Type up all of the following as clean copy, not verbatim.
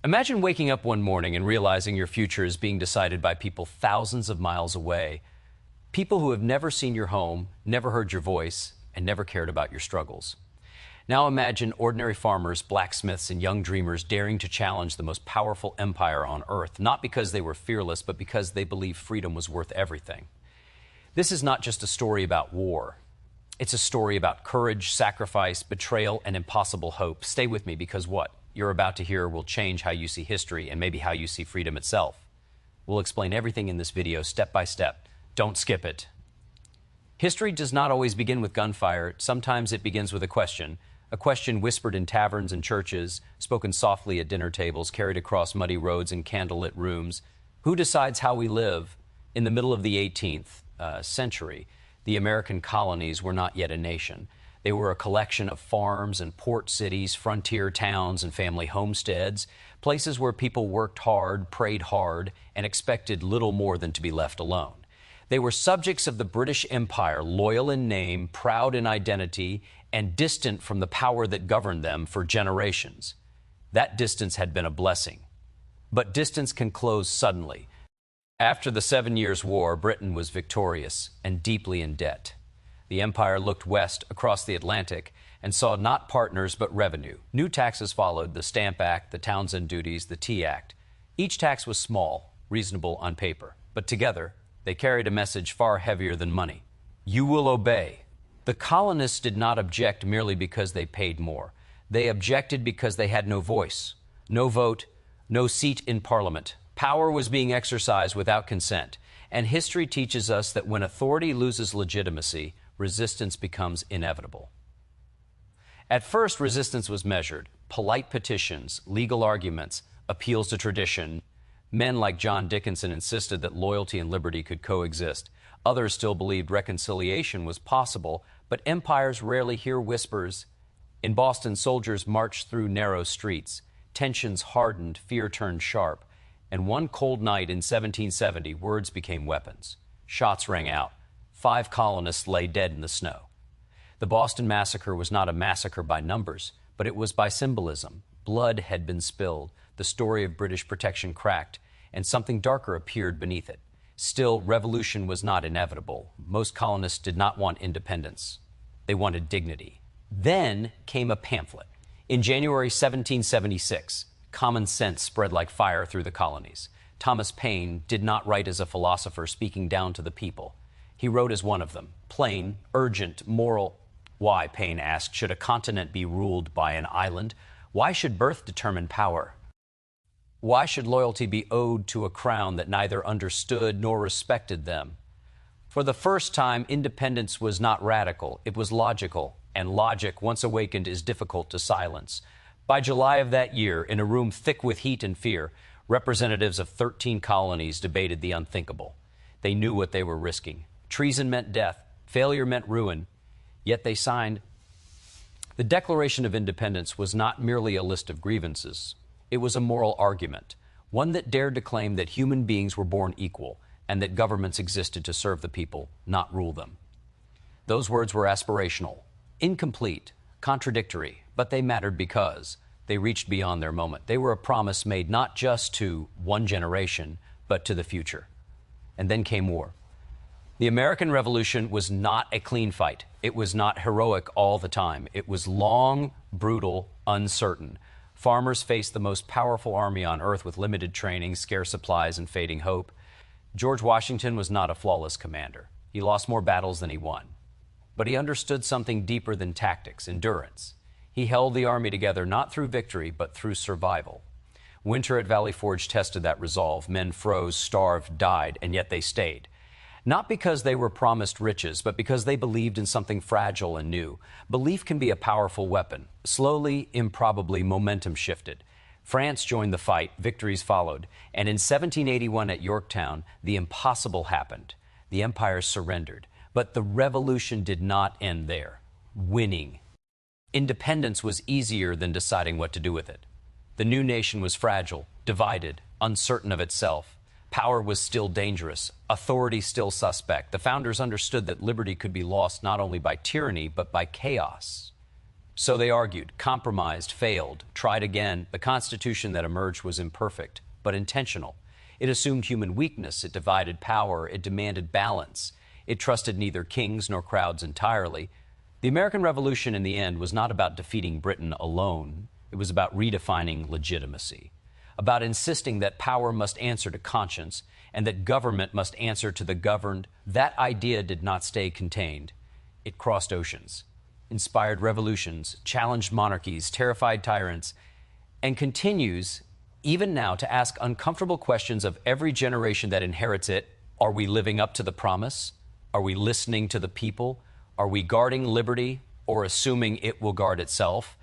Imagine waking up one morning and realizing your future is being decided by people thousands of miles away. People who have never seen your home, never heard your voice, and never cared about your struggles. Now imagine ordinary farmers, blacksmiths, and young dreamers daring to challenge the most powerful empire on earth, not because they were fearless, but because they believed freedom was worth everything. This is not just a story about war. It's a story about courage, sacrifice, betrayal, and impossible hope. Stay with me because what you're about to hear will change how you see history and maybe how you see freedom itself. We'll explain everything in this video step by step. Don't skip it. History does not always begin with gunfire. Sometimes it begins with a question whispered in taverns and churches, spoken softly at dinner tables, carried across muddy roads and candlelit rooms. Who decides how we live? In the middle of the 18th century, the American colonies were not yet a nation. They were a collection of farms and port cities, frontier towns and family homesteads, places where people worked hard, prayed hard, and expected little more than to be left alone. They were subjects of the British Empire, loyal in name, proud in identity, and distant from the power that governed them for generations. That distance had been a blessing. But distance can close suddenly. After the 7 Years' War, Britain was victorious and deeply in debt. The empire looked west across the Atlantic and saw not partners but revenue. New taxes followed: the Stamp Act, the Townshend Duties, the Tea Act. Each tax was small, reasonable on paper, but together they carried a message far heavier than money. You will obey. The colonists did not object merely because they paid more. They objected because they had no voice, no vote, no seat in Parliament. Power was being exercised without consent. And history teaches us that when authority loses legitimacy, resistance becomes inevitable. At first, resistance was measured: polite petitions, legal arguments, appeals to tradition. Men like John Dickinson insisted that loyalty and liberty could coexist. Others still believed reconciliation was possible, but empires rarely hear whispers. In Boston, soldiers marched through narrow streets. Tensions hardened, fear turned sharp. And one cold night in 1770, words became weapons. Shots rang out. 5 colonists lay dead in the snow. The Boston Massacre was not a massacre by numbers, but it was by symbolism. Blood had been spilled, the story of British protection cracked, and something darker appeared beneath it. Still, revolution was not inevitable. Most colonists did not want independence. They wanted dignity. Then came a pamphlet. In January 1776, common sense spread like fire through the colonies. Thomas Paine did not write as a philosopher speaking down to the people. He wrote as one of them, plain, urgent, moral. Why, Paine asked, should a continent be ruled by an island? Why should birth determine power? Why should loyalty be owed to a crown that neither understood nor respected them? For the first time, independence was not radical, it was logical, and logic, once awakened, is difficult to silence. By July of that year, in a room thick with heat and fear, representatives of 13 colonies debated the unthinkable. They knew what they were risking. Treason meant death. Failure meant ruin. Yet they signed. The Declaration of Independence was not merely a list of grievances. It was a moral argument, one that dared to claim that human beings were born equal and that governments existed to serve the people, not rule them. Those words were aspirational, incomplete, contradictory, but they mattered because they reached beyond their moment. They were a promise made not just to one generation, but to the future. And then came war. The American Revolution was not a clean fight. It was not heroic all the time. It was long, brutal, uncertain. Farmers faced the most powerful army on earth with limited training, scarce supplies, and fading hope. George Washington was not a flawless commander. He lost more battles than he won. But he understood something deeper than tactics: endurance. He held the army together not through victory, but through survival. Winter at Valley Forge tested that resolve. Men froze, starved, died, and yet they stayed. Not because they were promised riches, but because they believed in something fragile and new. Belief can be a powerful weapon. Slowly, improbably, momentum shifted. France joined the fight, victories followed, and in 1781 at Yorktown, the impossible happened. The empire surrendered. But the revolution did not end there. Winning. Independence was easier than deciding what to do with it. The new nation was fragile, divided, uncertain of itself. Power was still dangerous, authority still suspect. The founders understood that liberty could be lost not only by tyranny, but by chaos. So they argued, compromised, failed, tried again. The Constitution that emerged was imperfect, but intentional. It assumed human weakness, it divided power, it demanded balance. It trusted neither kings nor crowds entirely. The American Revolution, in the end, was not about defeating Britain alone. It was about redefining legitimacy, about insisting that power must answer to conscience and that government must answer to the governed. That idea did not stay contained. It crossed oceans, inspired revolutions, challenged monarchies, terrified tyrants, and continues even now to ask uncomfortable questions of every generation that inherits it. Are we living up to the promise? Are we listening to the people? Are we guarding liberty or assuming it will guard itself?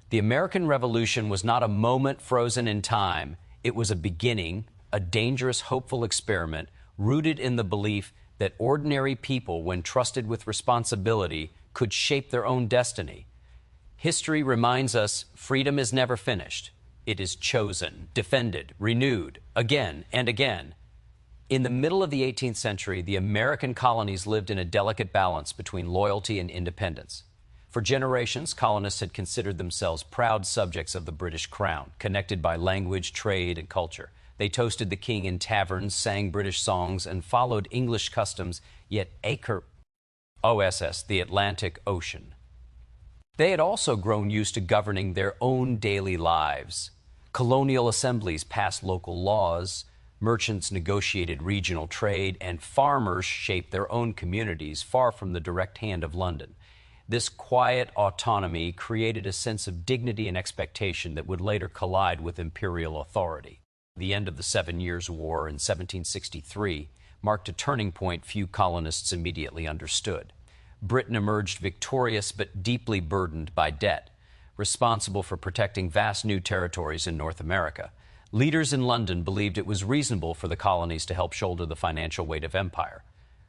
The American Revolution was not a moment frozen in time. It was a beginning, a dangerous, hopeful experiment rooted in the belief that ordinary people, when trusted with responsibility, could shape their own destiny. History reminds us freedom is never finished. It is chosen, defended, renewed, again and again. In the middle of the 18th century, the American colonies lived in a delicate balance between loyalty and independence. For generations, colonists had considered themselves proud subjects of the British crown, connected by language, trade, and culture. They toasted the king in taverns, sang British songs, and followed English customs, yet OSS, the Atlantic Ocean. They had also grown used to governing their own daily lives. Colonial assemblies passed local laws, merchants negotiated regional trade, and farmers shaped their own communities far from the direct hand of London. This quiet autonomy created a sense of dignity and expectation that would later collide with imperial authority. The end of the 7 Years' War in 1763 marked a turning point few colonists immediately understood. Britain emerged victorious but deeply burdened by debt, responsible for protecting vast new territories in North America. Leaders in London believed it was reasonable for the colonies to help shoulder the financial weight of empire.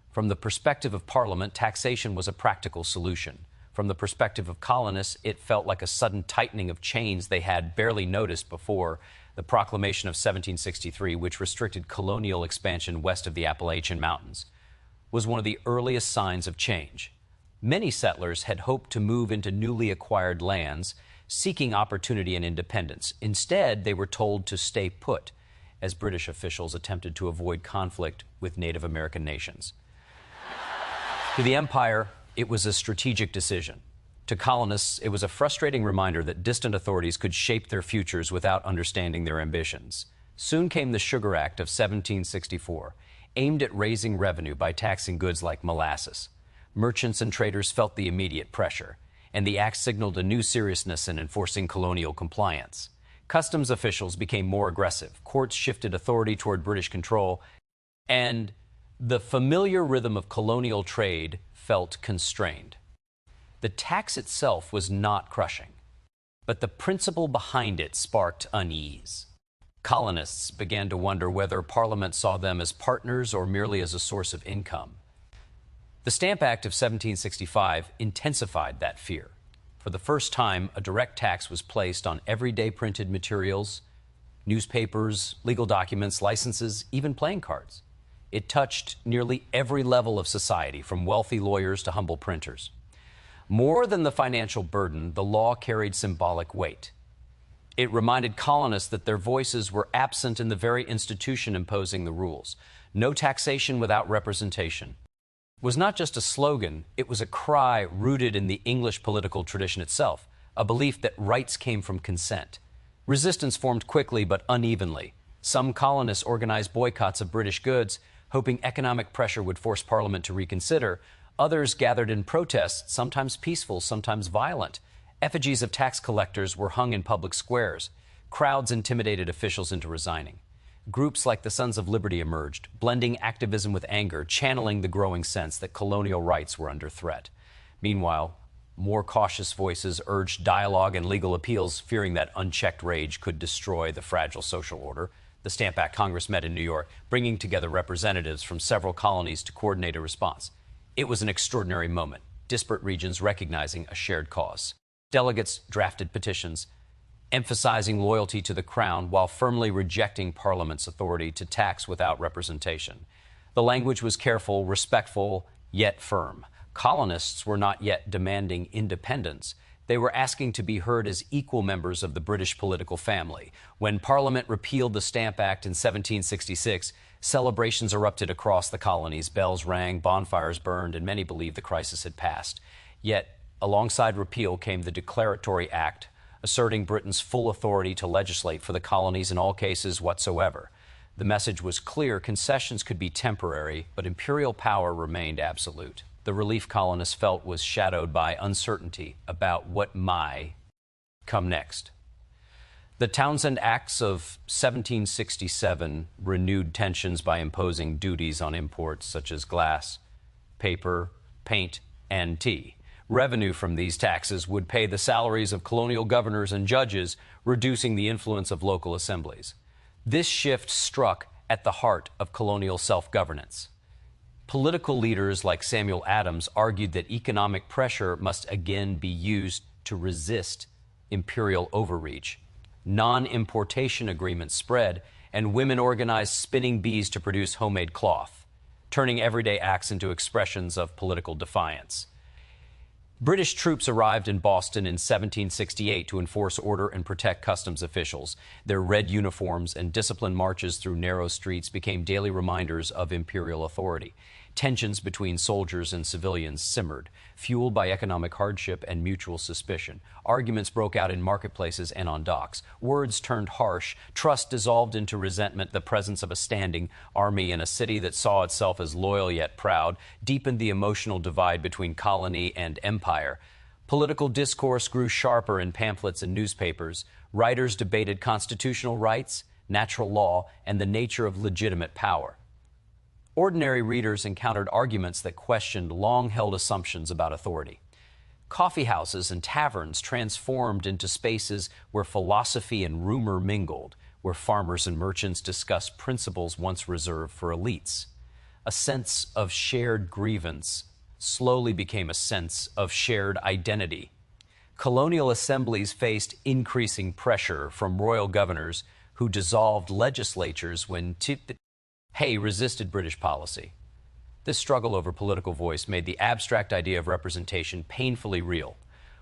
From the perspective of Parliament, taxation was a practical solution. From the perspective of colonists, it felt like a sudden tightening of chains they had barely noticed before. The Proclamation of 1763, which restricted colonial expansion west of the Appalachian Mountains, was one of the earliest signs of change. Many settlers had hoped to move into newly acquired lands, seeking opportunity and independence. Instead, they were told to stay put, as British officials attempted to avoid conflict with Native American nations. To the empire, it was a strategic decision. To colonists, it was a frustrating reminder that distant authorities could shape their futures without understanding their ambitions. Soon came the Sugar Act of 1764, aimed at raising revenue by taxing goods like molasses. Merchants and traders felt the immediate pressure, and the act signaled a new seriousness in enforcing colonial compliance. Customs officials became more aggressive, courts shifted authority toward British control, and the familiar rhythm of colonial trade felt constrained. The tax itself was not crushing, but the principle behind it sparked unease. Colonists began to wonder whether Parliament saw them as partners or merely as a source of income. The Stamp Act of 1765 intensified that fear. For the first time, a direct tax was placed on everyday printed materials, newspapers, legal documents, licenses, even playing cards. It touched nearly every level of society, from wealthy lawyers to humble printers. More than the financial burden, the law carried symbolic weight. It reminded colonists that their voices were absent in the very institution imposing the rules. No taxation without representation. It was not just a slogan, it was a cry rooted in the English political tradition itself, a belief that rights came from consent. Resistance formed quickly but unevenly. Some colonists organized boycotts of British goods, hoping economic pressure would force Parliament to reconsider. Others gathered in protests, sometimes peaceful, sometimes violent. Effigies of tax collectors were hung in public squares. Crowds intimidated officials into resigning. Groups like the Sons of Liberty emerged, blending activism with anger, channeling the growing sense that colonial rights were under threat. Meanwhile, more cautious voices urged dialogue and legal appeals, fearing that unchecked rage could destroy the fragile social order. The Stamp Act Congress met in New York, bringing together representatives from several colonies to coordinate a response. It was an extraordinary moment, disparate regions recognizing a shared cause. Delegates drafted petitions, emphasizing loyalty to the crown while firmly rejecting Parliament's authority to tax without representation. The language was careful, respectful, yet firm. Colonists were not yet demanding independence. They were asking to be heard as equal members of the British political family. When Parliament repealed the Stamp Act in 1766, celebrations erupted across the colonies. Bells rang, bonfires burned, and many believed the crisis had passed. Yet, alongside repeal came the Declaratory Act, asserting Britain's full authority to legislate for the colonies in all cases whatsoever. The message was clear: concessions could be temporary, but imperial power remained absolute. The relief colonists felt was shadowed by uncertainty about what might come next. The Townshend Acts of 1767 renewed tensions by imposing duties on imports such as glass, paper, paint, and tea. Revenue from these taxes would pay the salaries of colonial governors and judges, reducing the influence of local assemblies. This shift struck at the heart of colonial self-governance. Political leaders like Samuel Adams argued that economic pressure must again be used to resist imperial overreach. Non-importation agreements spread, and women organized spinning bees to produce homemade cloth, turning everyday acts into expressions of political defiance. British troops arrived in Boston in 1768 to enforce order and protect customs officials. Their red uniforms and disciplined marches through narrow streets became daily reminders of imperial authority. Tensions between soldiers and civilians simmered, fueled by economic hardship and mutual suspicion. Arguments broke out in marketplaces and on docks. Words turned harsh. Trust dissolved into resentment. The presence of a standing army in a city that saw itself as loyal yet proud deepened the emotional divide between colony and empire. Political discourse grew sharper in pamphlets and newspapers. Writers debated constitutional rights, natural law, and the nature of legitimate power. Ordinary readers encountered arguments that questioned long-held assumptions about authority. Coffee houses and taverns transformed into spaces where philosophy and rumor mingled, where farmers and merchants discussed principles once reserved for elites. A sense of shared grievance slowly became a sense of shared identity. Colonial assemblies faced increasing pressure from royal governors who dissolved legislatures when Hay resisted British policy. This struggle over political voice made the abstract idea of representation painfully real.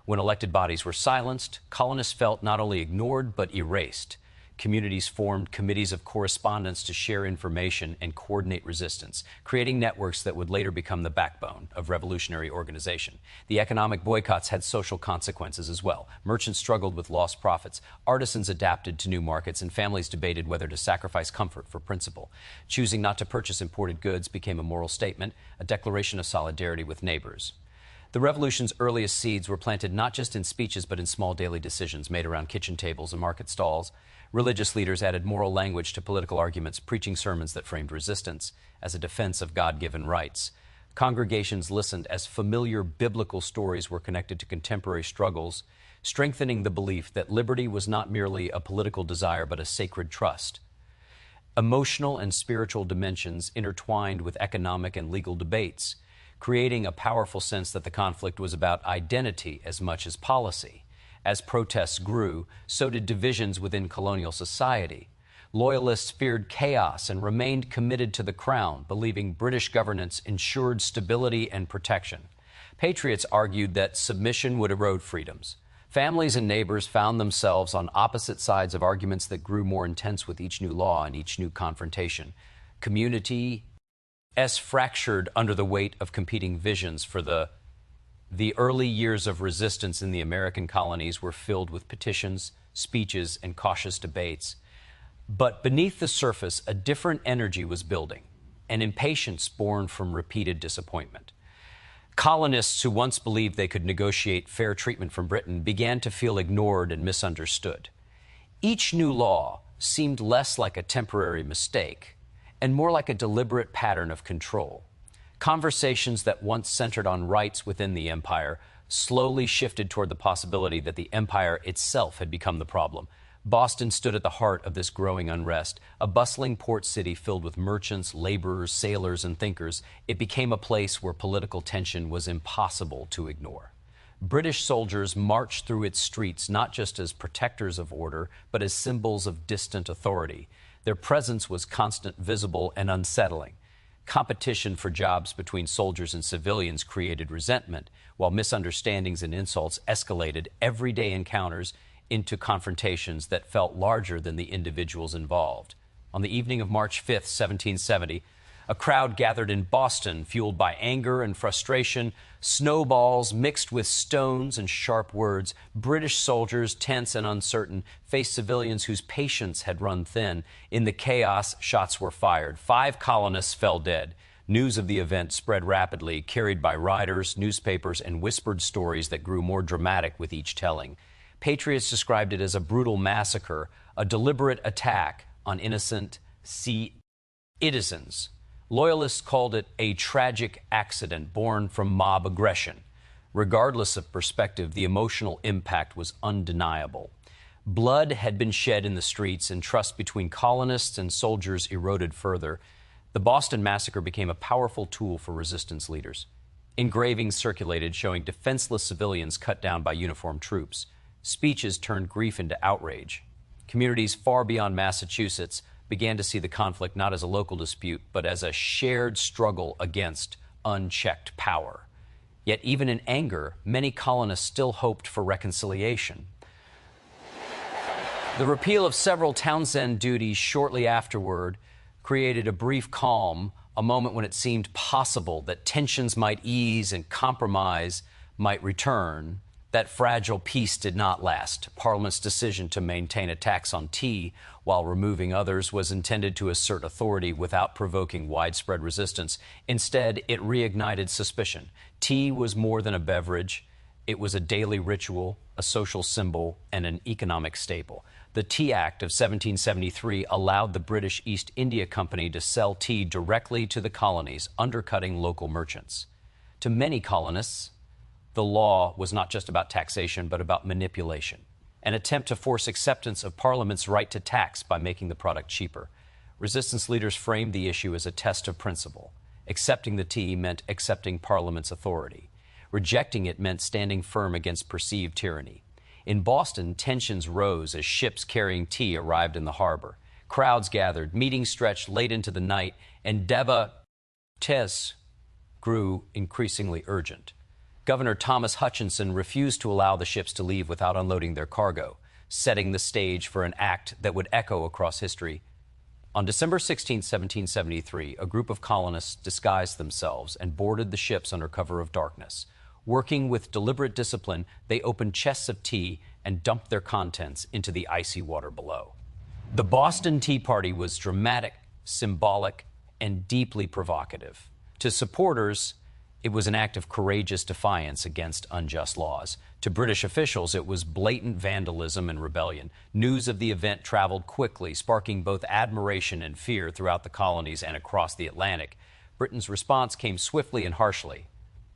When elected bodies were silenced, colonists felt not only ignored but erased. Communities formed committees of correspondence to share information and coordinate resistance, creating networks that would later become the backbone of revolutionary organization. The economic boycotts had social consequences as well. Merchants struggled with lost profits, artisans adapted to new markets, and families debated whether to sacrifice comfort for principle. Choosing not to purchase imported goods became a moral statement, a declaration of solidarity with neighbors. The revolution's earliest seeds were planted not just in speeches but in small daily decisions made around kitchen tables and market stalls. Religious leaders added moral language to political arguments, preaching sermons that framed resistance as a defense of God-given rights. Congregations listened as familiar biblical stories were connected to contemporary struggles, strengthening the belief that liberty was not merely a political desire but a sacred trust. Emotional and spiritual dimensions intertwined with economic and legal debates, creating a powerful sense that the conflict was about identity as much as policy. As protests grew, so did divisions within colonial society. Loyalists feared chaos and remained committed to the crown, believing British governance ensured stability and protection. Patriots argued that submission would erode freedoms. Families and neighbors found themselves on opposite sides of arguments that grew more intense with each new law and each new confrontation. Community fractured under the weight of competing visions. For the early years of resistance in the American colonies were filled with petitions, speeches, and cautious debates. But beneath the surface, a different energy was building, an impatience born from repeated disappointment. Colonists who once believed they could negotiate fair treatment from Britain began to feel ignored and misunderstood. Each new law seemed less like a temporary mistake and more like a deliberate pattern of control. Conversations that once centered on rights within the empire slowly shifted toward the possibility that the empire itself had become the problem. Boston stood at the heart of this growing unrest. A bustling port city filled with merchants, laborers, sailors, and thinkers, it became a place where political tension was impossible to ignore. British soldiers marched through its streets not just as protectors of order, but as symbols of distant authority. Their presence was constant, visible, and unsettling. Competition for jobs between soldiers and civilians created resentment, while misunderstandings and insults escalated everyday encounters into confrontations that felt larger than the individuals involved. On the evening of March 5th, 1770, a crowd gathered in Boston, fueled by anger and frustration, snowballs mixed with stones and sharp words. British soldiers, tense and uncertain, faced civilians whose patience had run thin. In the chaos, shots were fired. 5 colonists fell dead. News of the event spread rapidly, carried by riders, newspapers, and whispered stories that grew more dramatic with each telling. Patriots described it as a brutal massacre, a deliberate attack on innocent citizens. Loyalists called it a tragic accident born from mob aggression. Regardless of perspective, the emotional impact was undeniable. Blood had been shed in the streets, and trust between colonists and soldiers eroded further. The Boston Massacre became a powerful tool for resistance leaders. Engravings circulated showing defenseless civilians cut down by uniformed troops. Speeches turned grief into outrage. Communities far beyond Massachusetts began to see the conflict not as a local dispute, but as a shared struggle against unchecked power. Yet even in anger, many colonists still hoped for reconciliation. The repeal of several Townshend duties shortly afterward created a brief calm, a moment when it seemed possible that tensions might ease and compromise might return. That fragile peace did not last. Parliament's decision to maintain a tax on tea while removing others was intended to assert authority without provoking widespread resistance. Instead, it reignited suspicion. Tea was more than a beverage. It was a daily ritual, a social symbol, and an economic staple. The Tea Act of 1773 allowed the British East India Company to sell tea directly to the colonies, undercutting local merchants. To many colonists, the law was not just about taxation, but about manipulation, an attempt to force acceptance of Parliament's right to tax by making the product cheaper. Resistance leaders framed the issue as a test of principle. Accepting the tea meant accepting Parliament's authority. Rejecting it meant standing firm against perceived tyranny. In Boston, tensions rose as ships carrying tea arrived in the harbor. Crowds gathered, meetings stretched late into the night, and debates grew increasingly urgent. Governor Thomas Hutchinson refused to allow the ships to leave without unloading their cargo, setting the stage for an act that would echo across history. On December 16, 1773, a group of colonists disguised themselves and boarded the ships under cover of darkness. Working with deliberate discipline, they opened chests of tea and dumped their contents into the icy water below. The Boston Tea Party was dramatic, symbolic, and deeply provocative. To supporters, it was an act of courageous defiance against unjust laws. To British officials, it was blatant vandalism and rebellion. News of the event traveled quickly, sparking both admiration and fear throughout the colonies and across the Atlantic. Britain's response came swiftly and harshly.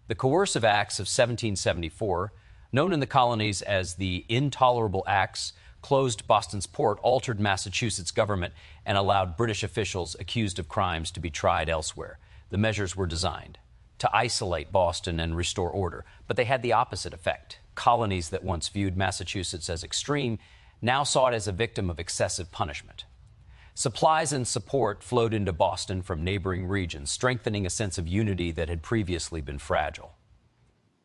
The Coercive Acts of 1774, known in the colonies as the Intolerable Acts, closed Boston's port, altered Massachusetts' government, and allowed British officials accused of crimes to be tried elsewhere. The measures were designed to isolate Boston and restore order, but they had the opposite effect. Colonies that once viewed Massachusetts as extreme now saw it as a victim of excessive punishment. Supplies and support flowed into Boston from neighboring regions, strengthening a sense of unity that had previously been fragile.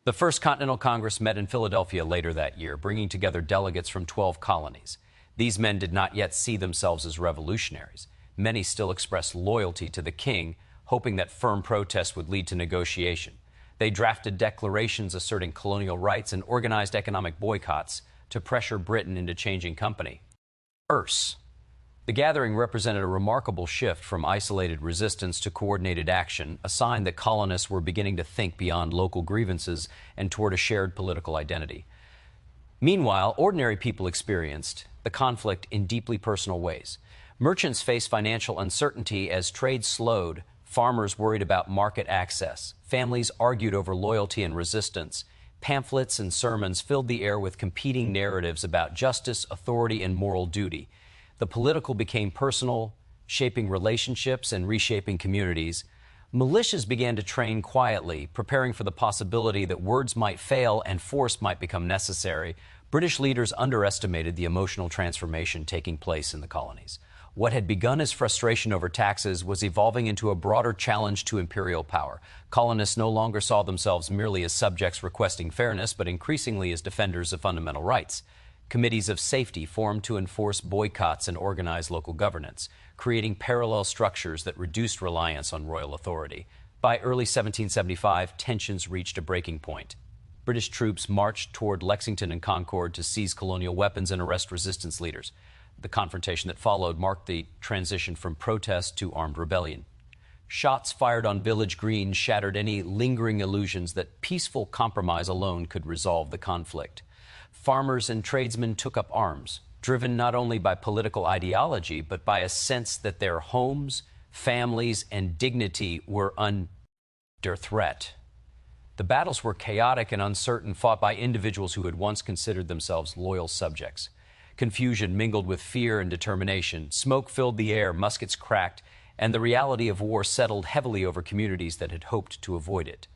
The First Continental Congress met in Philadelphia later that year, bringing together delegates from 12 colonies. These men did not yet see themselves as revolutionaries. Many still expressed loyalty to the king, hoping that firm protest would lead to negotiation. They drafted declarations asserting colonial rights and organized economic boycotts to pressure Britain into changing company. The gathering represented a remarkable shift from isolated resistance to coordinated action, a sign that colonists were beginning to think beyond local grievances and toward a shared political identity. Meanwhile, ordinary people experienced the conflict in deeply personal ways. Merchants faced financial uncertainty as trade slowed. Farmers worried about market access. Families argued over loyalty and resistance. Pamphlets and sermons filled the air with competing narratives about justice, authority, and moral duty. The political became personal, shaping relationships and reshaping communities. Militias began to train quietly, preparing for the possibility that words might fail and force might become necessary. British leaders underestimated the emotional transformation taking place in the colonies. What had begun as frustration over taxes was evolving into a broader challenge to imperial power. Colonists no longer saw themselves merely as subjects requesting fairness, but increasingly as defenders of fundamental rights. Committees of safety formed to enforce boycotts and organize local governance, creating parallel structures that reduced reliance on royal authority. By early 1775, tensions reached a breaking point. British troops marched toward Lexington and Concord to seize colonial weapons and arrest resistance leaders. The confrontation that followed marked the transition from protest to armed rebellion. Shots fired on Village Green shattered any lingering illusions that peaceful compromise alone could resolve the conflict. Farmers and tradesmen took up arms, driven not only by political ideology, but by a sense that their homes, families, and dignity were under threat. The battles were chaotic and uncertain, fought by individuals who had once considered themselves loyal subjects. Confusion mingled with fear and determination. Smoke filled the air, muskets cracked, and the reality of war settled heavily over communities that had hoped to avoid it.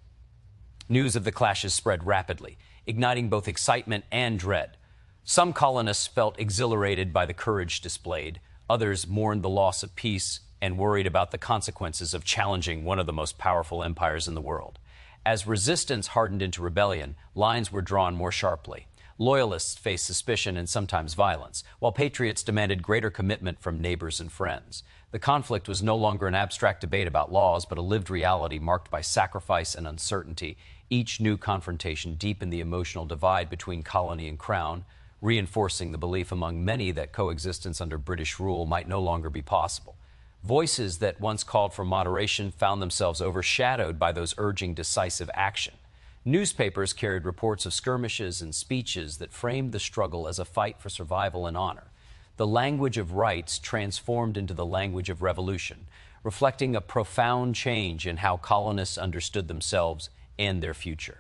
News of the clashes spread rapidly, igniting both excitement and dread. Some colonists felt exhilarated by the courage displayed. Others mourned the loss of peace and worried about the consequences of challenging one of the most powerful empires in the world. As resistance hardened into rebellion, lines were drawn more sharply. Loyalists faced suspicion and sometimes violence, while patriots demanded greater commitment from neighbors and friends. The conflict was no longer an abstract debate about laws, but a lived reality marked by sacrifice and uncertainty. Each new confrontation deepened the emotional divide between colony and crown, reinforcing the belief among many that coexistence under British rule might no longer be possible. Voices that once called for moderation found themselves overshadowed by those urging decisive action. Newspapers carried reports of skirmishes and speeches that framed the struggle as a fight for survival and honor. The language of rights transformed into the language of revolution, reflecting a profound change in how colonists understood themselves and their future.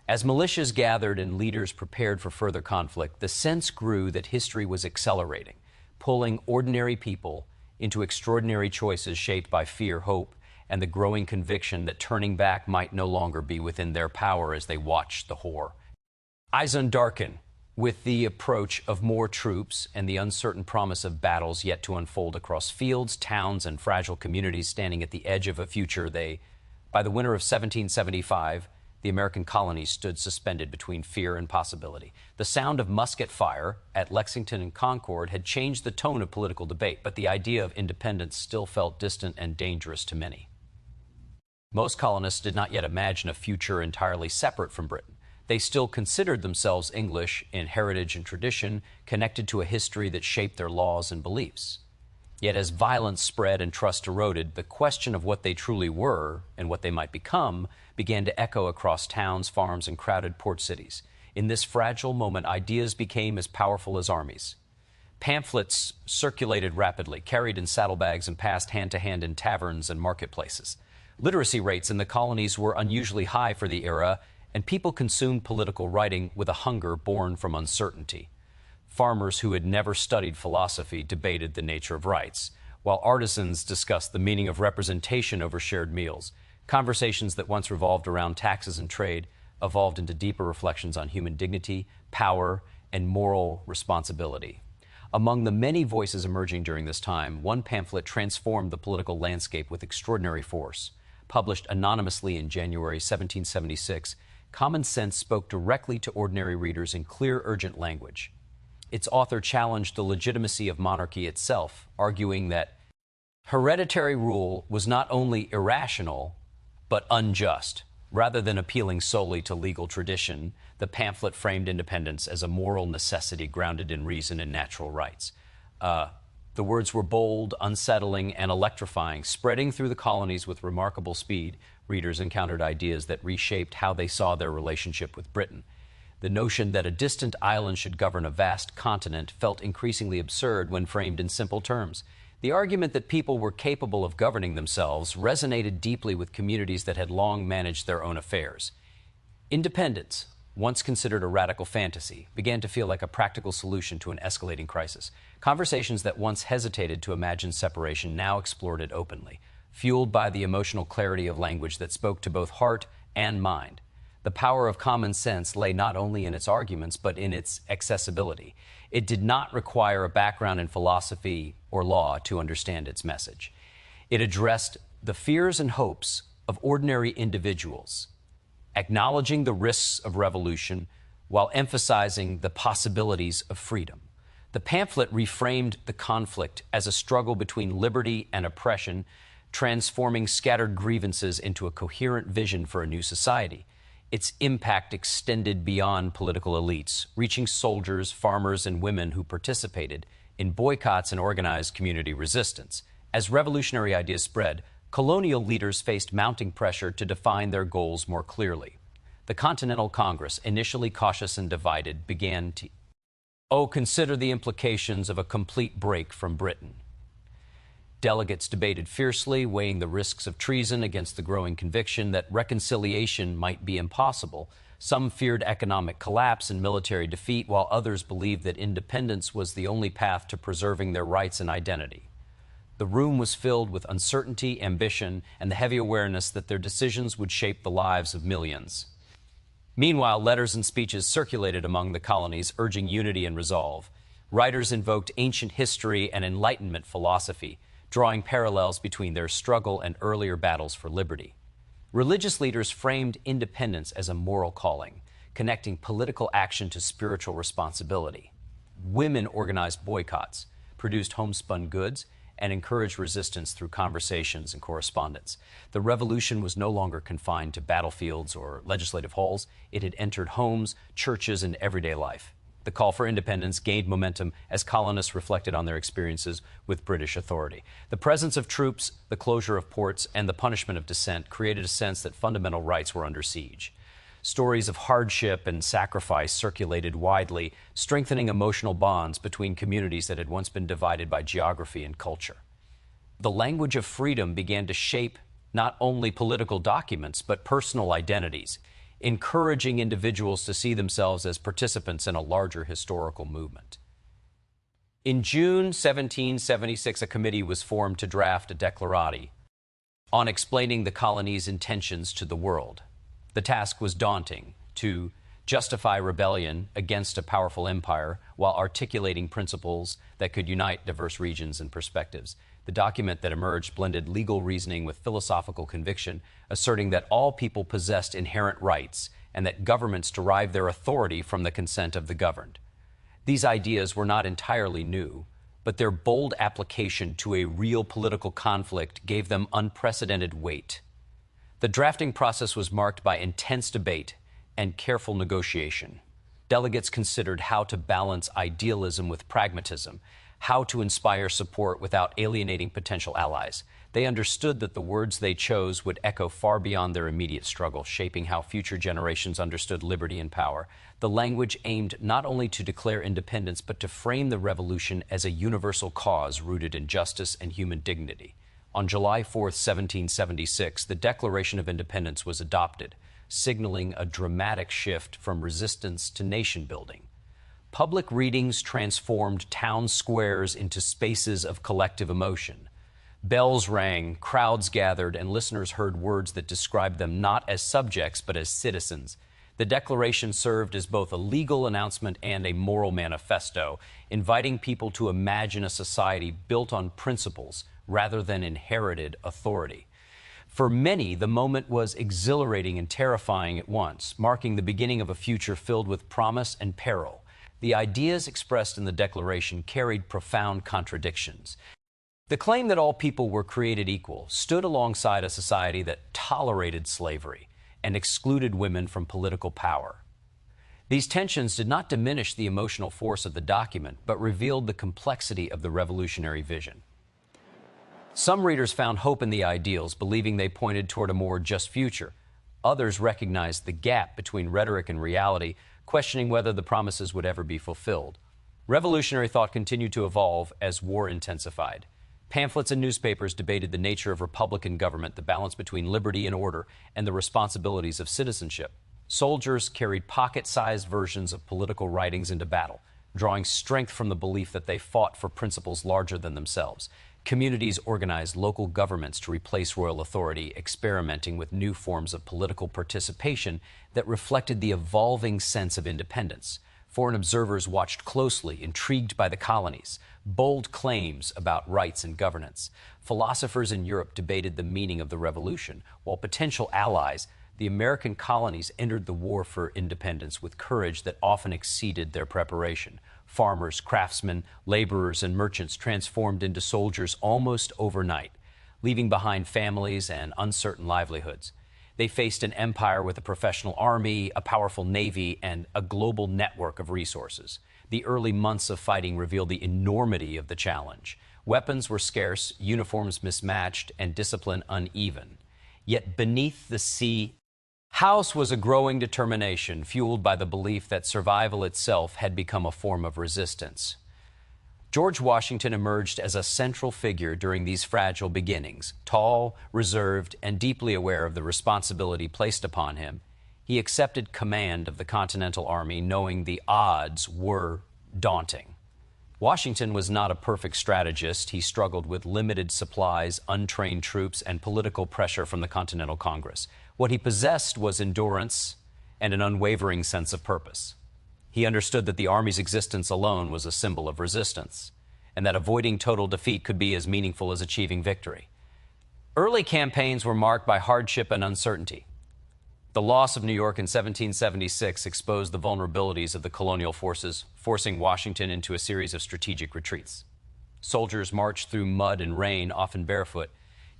As militias gathered and leaders prepared for further conflict, the sense grew that history was accelerating, pulling ordinary people into extraordinary choices shaped by fear, hope, and the growing conviction that turning back might no longer be within their power as they watched the horror. Eyes undarken with the approach of more troops and the uncertain promise of battles yet to unfold across fields, towns, and fragile communities standing at the edge of a future by the winter of 1775, the American colonies stood suspended between fear and possibility. The sound of musket fire at Lexington and Concord had changed the tone of political debate, but the idea of independence still felt distant and dangerous to many. Most colonists did not yet imagine a future entirely separate from Britain. They still considered themselves English in heritage and tradition, connected to a history that shaped their laws and beliefs. Yet as violence spread and trust eroded, the question of what they truly were and what they might become began to echo across towns, farms, and crowded port cities. In this fragile moment, ideas became as powerful as armies. Pamphlets circulated rapidly, carried in saddlebags and passed hand to hand in taverns and marketplaces. Literacy rates in the colonies were unusually high for the era, and people consumed political writing with a hunger born from uncertainty. Farmers who had never studied philosophy debated the nature of rights, while artisans discussed the meaning of representation over shared meals. Conversations that once revolved around taxes and trade evolved into deeper reflections on human dignity, power, and moral responsibility. Among the many voices emerging during this time, one pamphlet transformed the political landscape with extraordinary force. Published anonymously in January 1776, Common Sense spoke directly to ordinary readers in clear, urgent language. Its author challenged the legitimacy of monarchy itself, arguing that hereditary rule was not only irrational, but unjust. Rather than appealing solely to legal tradition, the pamphlet framed independence as a moral necessity grounded in reason and natural rights. The words were bold, unsettling, and electrifying. Spreading through the colonies with remarkable speed, readers encountered ideas that reshaped how they saw their relationship with Britain. The notion that a distant island should govern a vast continent felt increasingly absurd when framed in simple terms. The argument that people were capable of governing themselves resonated deeply with communities that had long managed their own affairs. Independence, once considered a radical fantasy, began to feel like a practical solution to an escalating crisis. Conversations that once hesitated to imagine separation now explored it openly, fueled by the emotional clarity of language that spoke to both heart and mind. The power of common sense lay not only in its arguments, but in its accessibility. It did not require a background in philosophy or law to understand its message. It addressed the fears and hopes of ordinary individuals, acknowledging the risks of revolution while emphasizing the possibilities of freedom. The pamphlet reframed the conflict as a struggle between liberty and oppression, transforming scattered grievances into a coherent vision for a new society. Its impact extended beyond political elites, reaching soldiers, farmers, and women who participated in boycotts and organized community resistance. As revolutionary ideas spread, colonial leaders faced mounting pressure to define their goals more clearly. The Continental Congress, initially cautious and divided, began to consider the implications of a complete break from Britain. Delegates debated fiercely, weighing the risks of treason against the growing conviction that reconciliation might be impossible. Some feared economic collapse and military defeat, while others believed that independence was the only path to preserving their rights and identity. The room was filled with uncertainty, ambition, and the heavy awareness that their decisions would shape the lives of millions. Meanwhile, letters and speeches circulated among the colonies, urging unity and resolve. Writers invoked ancient history and Enlightenment philosophy, drawing parallels between their struggle and earlier battles for liberty. Religious leaders framed independence as a moral calling, connecting political action to spiritual responsibility. Women organized boycotts, produced homespun goods, and encouraged resistance through conversations and correspondence. The revolution was no longer confined to battlefields or legislative halls. It had entered homes, churches, and everyday life. The call for independence gained momentum as colonists reflected on their experiences with British authority. The presence of troops, the closure of ports, and the punishment of dissent created a sense that fundamental rights were under siege. Stories of hardship and sacrifice circulated widely, strengthening emotional bonds between communities that had once been divided by geography and culture. The language of freedom began to shape not only political documents, but personal identities, encouraging individuals to see themselves as participants in a larger historical movement. In June 1776, a committee was formed to draft a declarati on explaining the colony's intentions to the world. The task was daunting: to justify rebellion against a powerful empire while articulating principles that could unite diverse regions and perspectives. The document that emerged blended legal reasoning with philosophical conviction, asserting that all people possessed inherent rights and that governments derive their authority from the consent of the governed. These ideas were not entirely new, but their bold application to a real political conflict gave them unprecedented weight. The drafting process was marked by intense debate and careful negotiation. Delegates considered how to balance idealism with pragmatism, how to inspire support without alienating potential allies. They understood that the words they chose would echo far beyond their immediate struggle, shaping how future generations understood liberty and power. The language aimed not only to declare independence, but to frame the revolution as a universal cause rooted in justice and human dignity. On July 4, 1776, the Declaration of Independence was adopted, signaling a dramatic shift from resistance to nation building. Public readings transformed town squares into spaces of collective emotion. Bells rang, crowds gathered, and listeners heard words that described them not as subjects but as citizens. The Declaration served as both a legal announcement and a moral manifesto, inviting people to imagine a society built on principles rather than inherited authority. For many, the moment was exhilarating and terrifying at once, marking the beginning of a future filled with promise and peril. The ideas expressed in the Declaration carried profound contradictions. The claim that all people were created equal stood alongside a society that tolerated slavery and excluded women from political power. These tensions did not diminish the emotional force of the document, but revealed the complexity of the revolutionary vision. Some readers found hope in the ideals, believing they pointed toward a more just future. Others recognized the gap between rhetoric and reality, questioning whether the promises would ever be fulfilled. Revolutionary thought continued to evolve as war intensified. Pamphlets and newspapers debated the nature of republican government, the balance between liberty and order, and the responsibilities of citizenship. Soldiers carried pocket-sized versions of political writings into battle, drawing strength from the belief that they fought for principles larger than themselves. Communities organized local governments to replace royal authority, experimenting with new forms of political participation that reflected the evolving sense of independence. Foreign observers watched closely, intrigued by the colonies, bold claims about rights and governance. Philosophers in Europe debated the meaning of the revolution, while potential allies, the American colonies, entered the war for independence with courage that often exceeded their preparation. Farmers, craftsmen, laborers, and merchants transformed into soldiers almost overnight, leaving behind families and uncertain livelihoods. They faced an empire with a professional army, a powerful navy, and a global network of resources. The early months of fighting revealed the enormity of the challenge. Weapons were scarce, uniforms mismatched, and discipline uneven. Yet beneath the sea house was a growing determination fueled by the belief that survival itself had become a form of resistance. George Washington emerged as a central figure during these fragile beginnings. Tall, reserved, and deeply aware of the responsibility placed upon him, he accepted command of the Continental Army, knowing the odds were daunting. Washington was not a perfect strategist. He struggled with limited supplies, untrained troops, and political pressure from the Continental Congress. What he possessed was endurance and an unwavering sense of purpose. He understood that the Army's existence alone was a symbol of resistance, and that avoiding total defeat could be as meaningful as achieving victory. Early campaigns were marked by hardship and uncertainty. The loss of New York in 1776 exposed the vulnerabilities of the colonial forces, forcing Washington into a series of strategic retreats. Soldiers marched through mud and rain, often barefoot,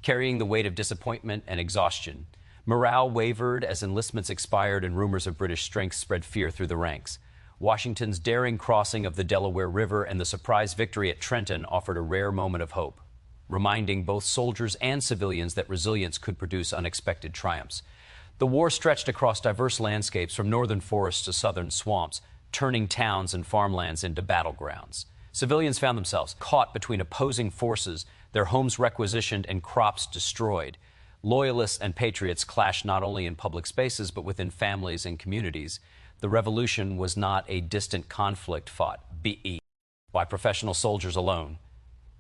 carrying the weight of disappointment and exhaustion. Morale wavered as enlistments expired and rumors of British strength spread fear through the ranks. Washington's daring crossing of the Delaware River and the surprise victory at Trenton offered a rare moment of hope, reminding both soldiers and civilians that resilience could produce unexpected triumphs. The war stretched across diverse landscapes from northern forests to southern swamps, turning towns and farmlands into battlegrounds. Civilians found themselves caught between opposing forces, their homes requisitioned and crops destroyed. Loyalists and patriots clashed not only in public spaces but within families and communities. The revolution was not a distant conflict fought by professional soldiers alone.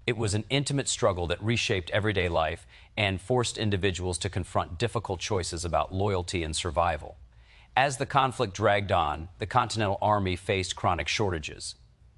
It was an intimate struggle that reshaped everyday life and forced individuals to confront difficult choices about loyalty and survival. As the conflict dragged on, the Continental Army faced chronic shortages.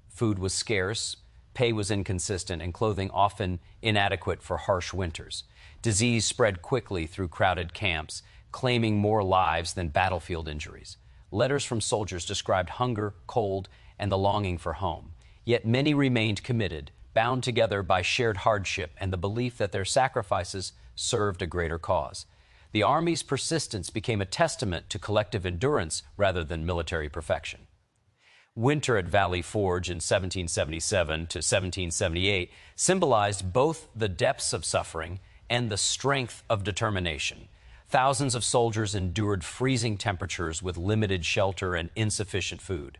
Food was scarce, pay was inconsistent, and clothing often inadequate for harsh winters. Disease spread quickly through crowded camps, claiming more lives than battlefield injuries. Letters from soldiers described hunger, cold, and the longing for home. Yet many remained committed, bound together by shared hardship and the belief that their sacrifices served a greater cause. The Army's persistence became a testament to collective endurance rather than military perfection. Winter at Valley Forge in 1777 to 1778 symbolized both the depths of suffering and the strength of determination. Thousands of soldiers endured freezing temperatures with limited shelter and insufficient food.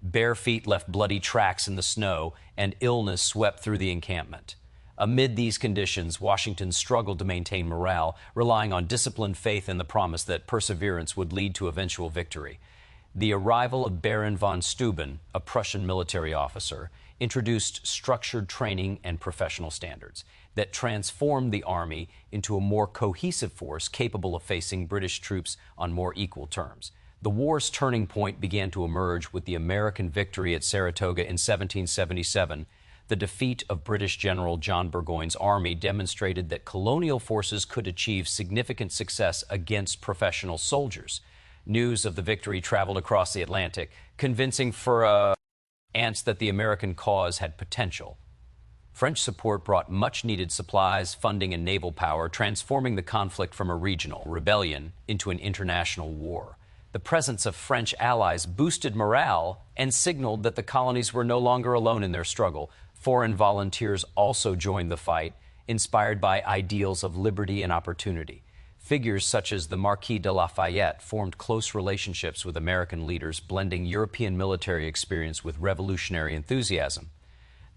Bare feet left bloody tracks in the snow, and illness swept through the encampment. Amid these conditions, Washington struggled to maintain morale, relying on disciplined faith and the promise that perseverance would lead to eventual victory. The arrival of Baron von Steuben, a Prussian military officer, introduced structured training and professional standards that transformed the Army into a more cohesive force capable of facing British troops on more equal terms. The war's turning point began to emerge with the American victory at Saratoga in 1777. The defeat of British General John Burgoyne's army demonstrated that colonial forces could achieve significant success against professional soldiers. News of the victory traveled across the Atlantic, convincing France that the American cause had potential. French support brought much-needed supplies, funding, and naval power, transforming the conflict from a regional rebellion into an international war. The presence of French allies boosted morale and signaled that the colonies were no longer alone in their struggle. Foreign volunteers also joined the fight, inspired by ideals of liberty and opportunity. Figures such as the Marquis de Lafayette formed close relationships with American leaders, blending European military experience with revolutionary enthusiasm.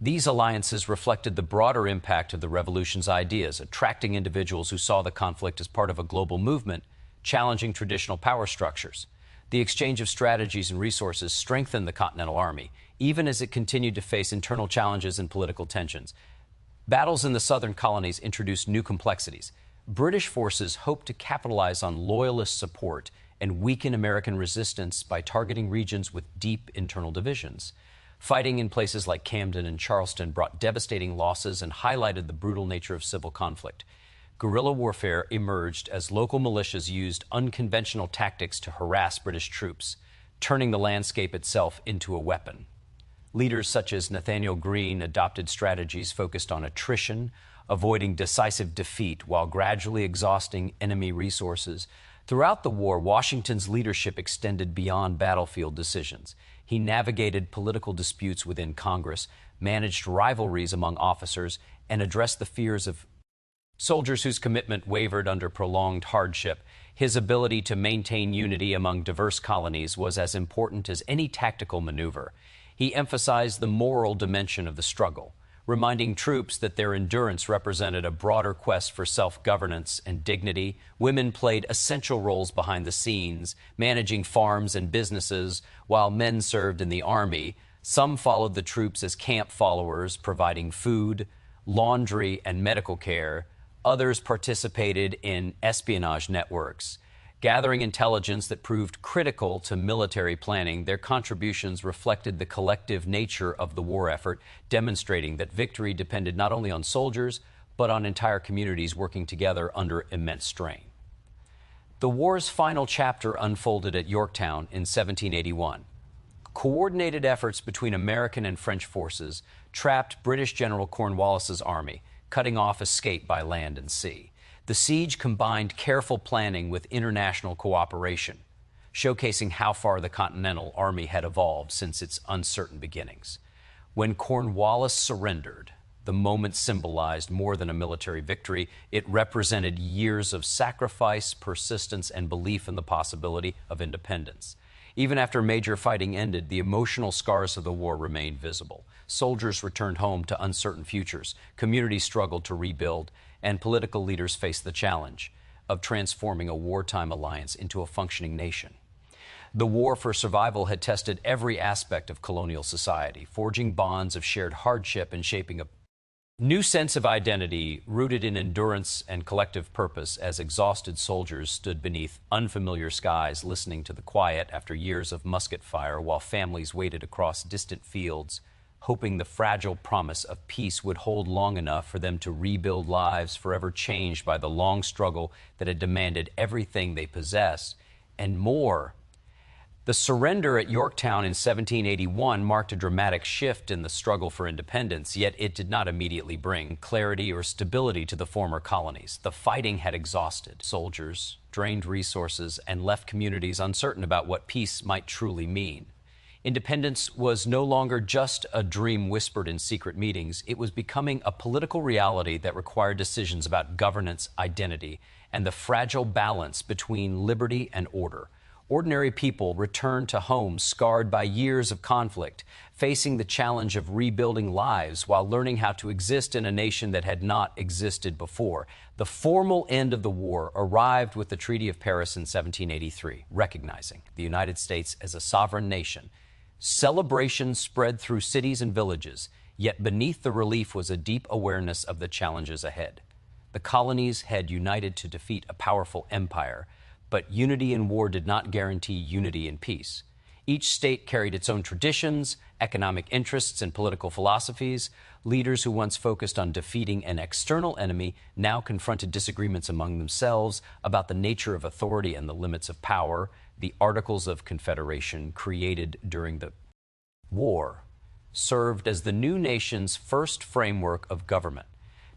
These alliances reflected the broader impact of the revolution's ideas, attracting individuals who saw the conflict as part of a global movement, challenging traditional power structures. The exchange of strategies and resources strengthened the Continental Army, even as it continued to face internal challenges and political tensions. Battles in the southern colonies introduced new complexities. British forces hoped to capitalize on loyalist support and weaken American resistance by targeting regions with deep internal divisions. Fighting in places like Camden and Charleston brought devastating losses and highlighted the brutal nature of civil conflict. Guerrilla warfare emerged as local militias used unconventional tactics to harass British troops, turning the landscape itself into a weapon. Leaders such as Nathaniel Greene adopted strategies focused on attrition, avoiding decisive defeat while gradually exhausting enemy resources. Throughout the war, Washington's leadership extended beyond battlefield decisions. He navigated political disputes within Congress, managed rivalries among officers, and addressed the fears of soldiers whose commitment wavered under prolonged hardship. His ability to maintain unity among diverse colonies was as important as any tactical maneuver. He emphasized the moral dimension of the struggle, reminding troops that their endurance represented a broader quest for self-governance and dignity. Women played essential roles behind the scenes, managing farms and businesses, while men served in the Army. Some followed the troops as camp followers, providing food, laundry, and medical care. Others participated in espionage networks, gathering intelligence that proved critical to military planning. Their contributions reflected the collective nature of the war effort, demonstrating that victory depended not only on soldiers, but on entire communities working together under immense strain. The war's final chapter unfolded at Yorktown in 1781. Coordinated efforts between American and French forces trapped British General Cornwallis's army, cutting off escape by land and sea. The siege combined careful planning with international cooperation, showcasing how far the Continental Army had evolved since its uncertain beginnings. When Cornwallis surrendered, the moment symbolized more than a military victory. It represented years of sacrifice, persistence, and belief in the possibility of independence. Even after major fighting ended, the emotional scars of the war remained visible. Soldiers returned home to uncertain futures, communities struggled to rebuild, and political leaders faced the challenge of transforming a wartime alliance into a functioning nation. The war for survival had tested every aspect of colonial society, forging bonds of shared hardship and shaping a new sense of identity rooted in endurance and collective purpose as exhausted soldiers stood beneath unfamiliar skies listening to the quiet after years of musket fire while families waited across distant fields, hoping the fragile promise of peace would hold long enough for them to rebuild lives forever changed by the long struggle that had demanded everything they possessed and more. The surrender at Yorktown in 1781 marked a dramatic shift in the struggle for independence, yet it did not immediately bring clarity or stability to the former colonies. The fighting had exhausted soldiers, drained resources, and left communities uncertain about what peace might truly mean. Independence was no longer just a dream whispered in secret meetings. It was becoming a political reality that required decisions about governance, identity, and the fragile balance between liberty and order. Ordinary people returned to homes scarred by years of conflict, facing the challenge of rebuilding lives while learning how to exist in a nation that had not existed before. The formal end of the war arrived with the Treaty of Paris in 1783, recognizing the United States as a sovereign nation. Celebrations spread through cities and villages, yet beneath the relief was a deep awareness of the challenges ahead. The colonies had united to defeat a powerful empire, but unity in war did not guarantee unity in peace. Each state carried its own traditions, economic interests, and political philosophies. Leaders who once focused on defeating an external enemy now confronted disagreements among themselves about the nature of authority and the limits of power. The Articles of Confederation, created during the war, served as the new nation's first framework of government.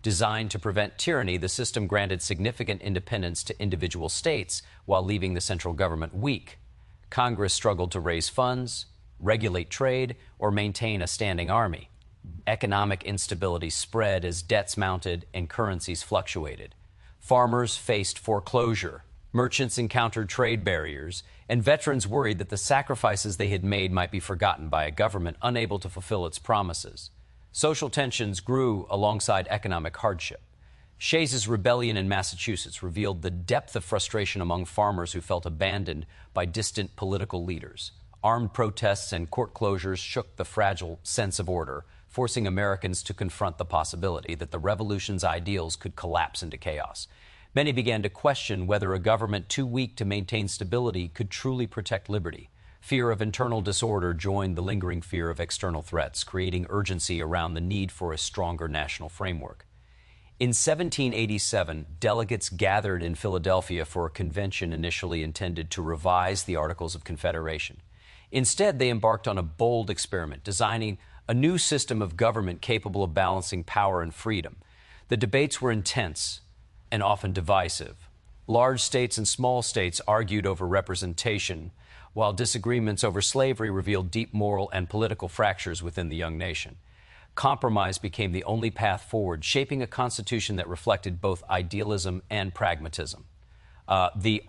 Designed to prevent tyranny, the system granted significant independence to individual states while leaving the central government weak. Congress struggled to raise funds, regulate trade, or maintain a standing army. Economic instability spread as debts mounted and currencies fluctuated. Farmers faced foreclosure, merchants encountered trade barriers, and veterans worried that the sacrifices they had made might be forgotten by a government unable to fulfill its promises. Social tensions grew alongside economic hardship. Shays's rebellion in Massachusetts revealed the depth of frustration among farmers who felt abandoned by distant political leaders. Armed protests and court closures shook the fragile sense of order, forcing Americans to confront the possibility that the revolution's ideals could collapse into chaos. Many began to question whether a government too weak to maintain stability could truly protect liberty. Fear of internal disorder joined the lingering fear of external threats, creating urgency around the need for a stronger national framework. In 1787, delegates gathered in Philadelphia for a convention initially intended to revise the Articles of Confederation. Instead, they embarked on a bold experiment, designing a new system of government capable of balancing power and freedom. The debates were intense and often divisive. Large states and small states argued over representation, while disagreements over slavery revealed deep moral and political fractures within the young nation. Compromise became the only path forward, shaping a constitution that reflected both idealism and pragmatism. The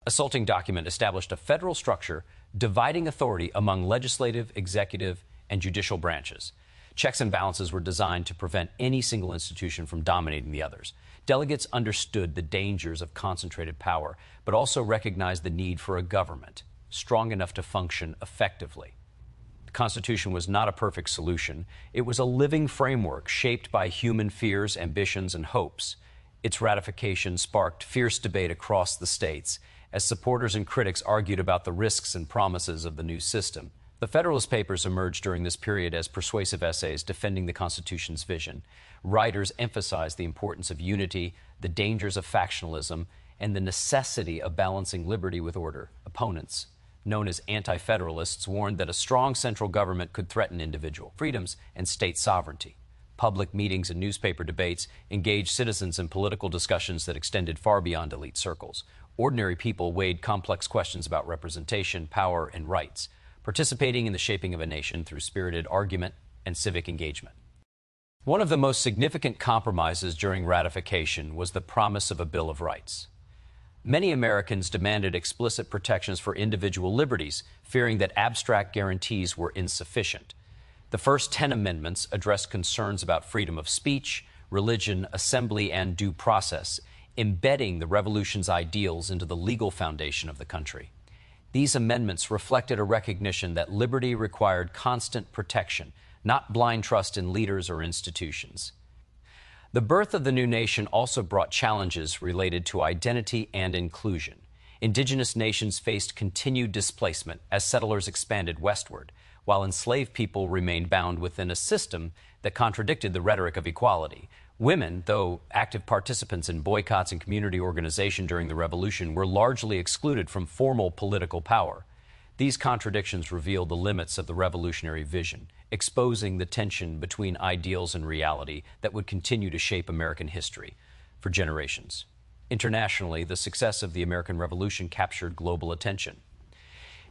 assaulting document established a federal structure dividing authority among legislative, executive, and judicial branches. Checks and balances were designed to prevent any single institution from dominating the others. Delegates understood the dangers of concentrated power, but also recognized the need for a government strong enough to function effectively. The Constitution was not a perfect solution. It was a living framework shaped by human fears, ambitions, and hopes. Its ratification sparked fierce debate across the states as supporters and critics argued about the risks and promises of the new system. The Federalist Papers emerged during this period as persuasive essays defending the Constitution's vision. Writers emphasized the importance of unity, the dangers of factionalism, and the necessity of balancing liberty with order. Opponents, known as anti-federalists, warned that a strong central government could threaten individual freedoms and state sovereignty. Public meetings and newspaper debates engaged citizens in political discussions that extended far beyond elite circles. Ordinary people weighed complex questions about representation, power, and rights, participating in the shaping of a nation through spirited argument and civic engagement. One of the most significant compromises during ratification was the promise of a Bill of Rights. Many Americans demanded explicit protections for individual liberties, fearing that abstract guarantees were insufficient. The first 10 amendments addressed concerns about freedom of speech, religion, assembly, and due process, embedding the Revolution's ideals into the legal foundation of the country. These amendments reflected a recognition that liberty required constant protection, not blind trust in leaders or institutions. The birth of the new nation also brought challenges related to identity and inclusion. Indigenous nations faced continued displacement as settlers expanded westward, while enslaved people remained bound within a system that contradicted the rhetoric of equality. Women, though active participants in boycotts and community organization during the Revolution, were largely excluded from formal political power. These contradictions revealed the limits of the revolutionary vision, exposing the tension between ideals and reality that would continue to shape American history for generations. Internationally, the success of the American Revolution captured global attention.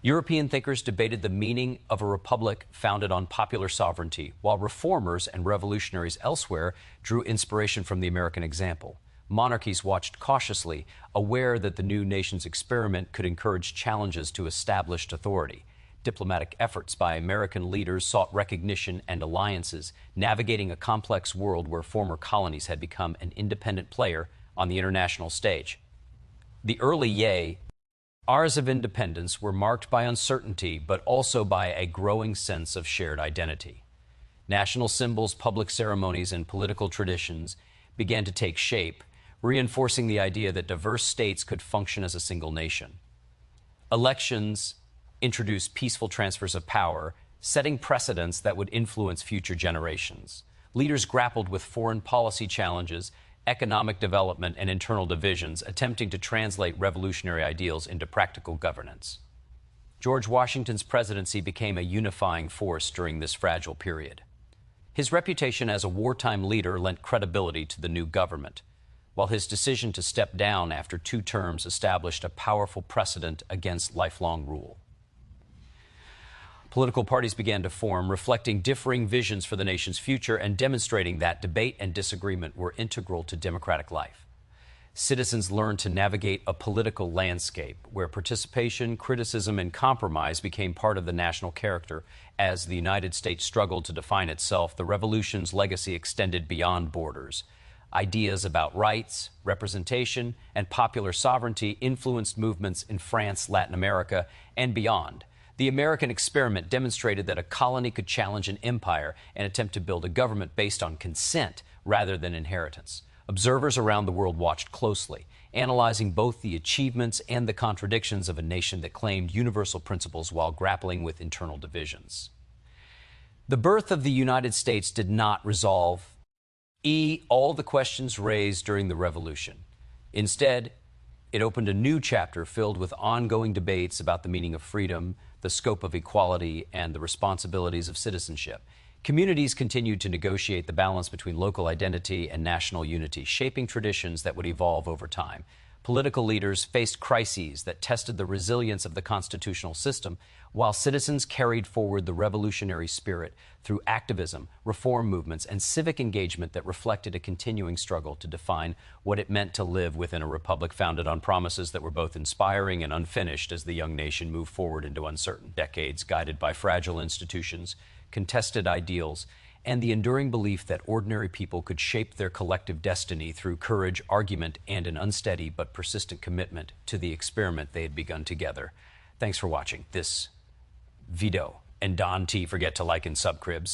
European thinkers debated the meaning of a republic founded on popular sovereignty, while reformers and revolutionaries elsewhere drew inspiration from the American example. Monarchies watched cautiously, aware that the new nation's experiment could encourage challenges to established authority. Diplomatic efforts by American leaders sought recognition and alliances, navigating a complex world where former colonies had become an independent player on the international stage. The early years of independence were marked by uncertainty, but also by a growing sense of shared identity. National symbols, public ceremonies, and political traditions began to take shape, reinforcing the idea that diverse states could function as a single nation. Elections introduced peaceful transfers of power, setting precedents that would influence future generations. Leaders grappled with foreign policy challenges, economic development, and internal divisions, attempting to translate revolutionary ideals into practical governance. George Washington's presidency became a unifying force during this fragile period. His reputation as a wartime leader lent credibility to the new government, while his decision to step down after 2 terms established a powerful precedent against lifelong rule. Political parties began to form, reflecting differing visions for the nation's future and demonstrating that debate and disagreement were integral to democratic life. Citizens learned to navigate a political landscape where participation, criticism, and compromise became part of the national character. As the United States struggled to define itself, the Revolution's legacy extended beyond borders. Ideas about rights, representation, and popular sovereignty influenced movements in France, Latin America, and beyond. The American experiment demonstrated that a colony could challenge an empire and attempt to build a government based on consent rather than inheritance. Observers around the world watched closely, analyzing both the achievements and the contradictions of a nation that claimed universal principles while grappling with internal divisions. The birth of the United States did not resolve all the questions raised during the Revolution. Instead, it opened a new chapter filled with ongoing debates about the meaning of freedom, the scope of equality, and the responsibilities of citizenship. Communities continued to negotiate the balance between local identity and national unity, shaping traditions that would evolve over time. Political leaders faced crises that tested the resilience of the constitutional system, while citizens carried forward the revolutionary spirit through activism, reform movements, and civic engagement that reflected a continuing struggle to define what it meant to live within a republic founded on promises that were both inspiring and unfinished as the young nation moved forward into uncertain decades, guided by fragile institutions, contested ideals, and the enduring belief that ordinary people could shape their collective destiny through courage, argument, and an unsteady but persistent commitment to the experiment they had begun together. Thanks for watching this video. And Don T, forget to like and subscribe.